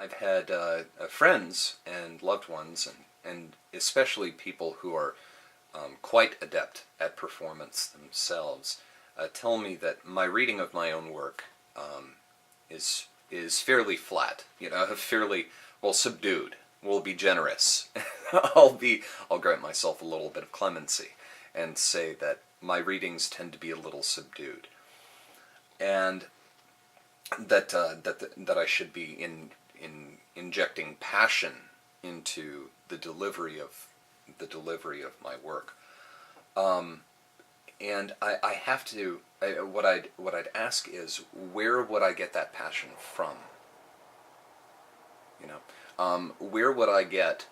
I've had friends and loved ones, and especially people who are quite adept at performance themselves, tell me that my reading of my own work is fairly flat, fairly, well, subdued. We'll be generous. I'll grant myself a little bit of clemency and say that my readings tend to be a little subdued, and that I should be injecting passion into the delivery of my work. And I have to. What I'd ask is, where would I get that passion from? Where would I get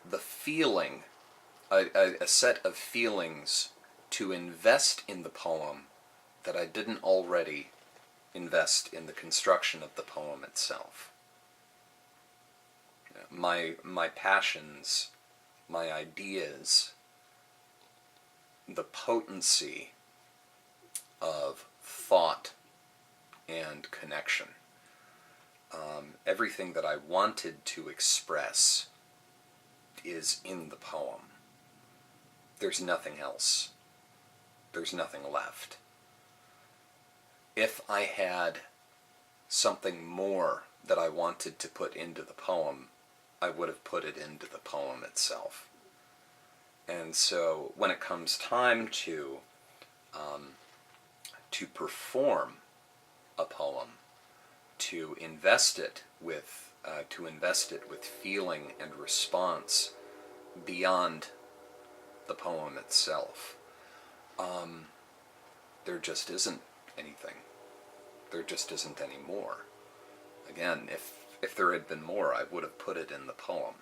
the feeling, a set of feelings to invest in the poem that I didn't already invest in the construction of the poem itself? My passions, my ideas, the potency of thought and connection. Everything that I wanted to express is in the poem. There's nothing else. There's nothing left. If I had something more that I wanted to put into the poem, I would have put it into the poem itself. And so when it comes time to perform a poem, to invest it with feeling and response beyond the poem itself, there just isn't anything. There just isn't any more. Again, if there had been more, I would have put it in the poem.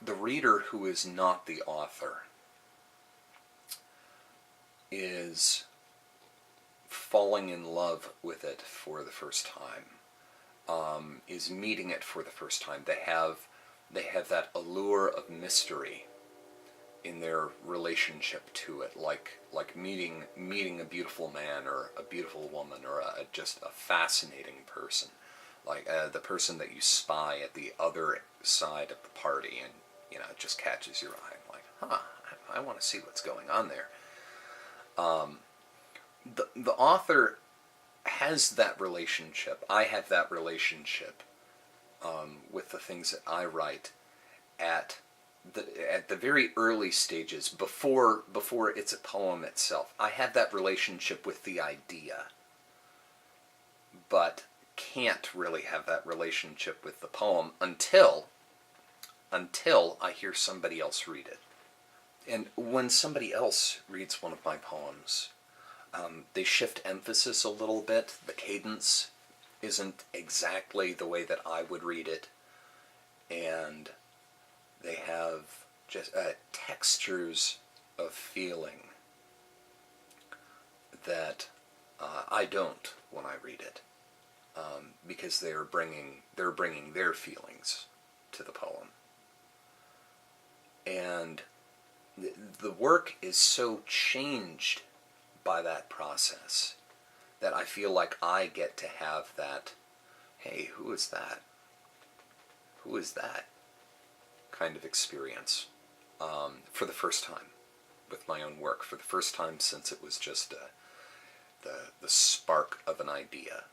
The reader who is not the author is falling in love with it for the first time, is meeting it for the first time. They have that allure of mystery in their relationship to it, like meeting a beautiful man or a beautiful woman or just a fascinating person, like the person that you spy at the other side of the party, and it just catches your eye, like, I want to see what's going on there. The author has that relationship. I have that relationship with the things that I write at the very early stages, before it's a poem itself. I have that relationship with the idea, but can't really have that relationship with the poem until I hear somebody else read it. And when somebody else reads one of my poems, they shift emphasis a little bit. The cadence isn't exactly the way that I would read it, and they have just textures of feeling that I don't when I read it, because they're bringing their feelings to the poem. And the work is so changed by that process that I feel like I get to have that, hey, who is that? Who is that? Kind of experience for the first time with my own work, for the first time since it was just the spark of an idea.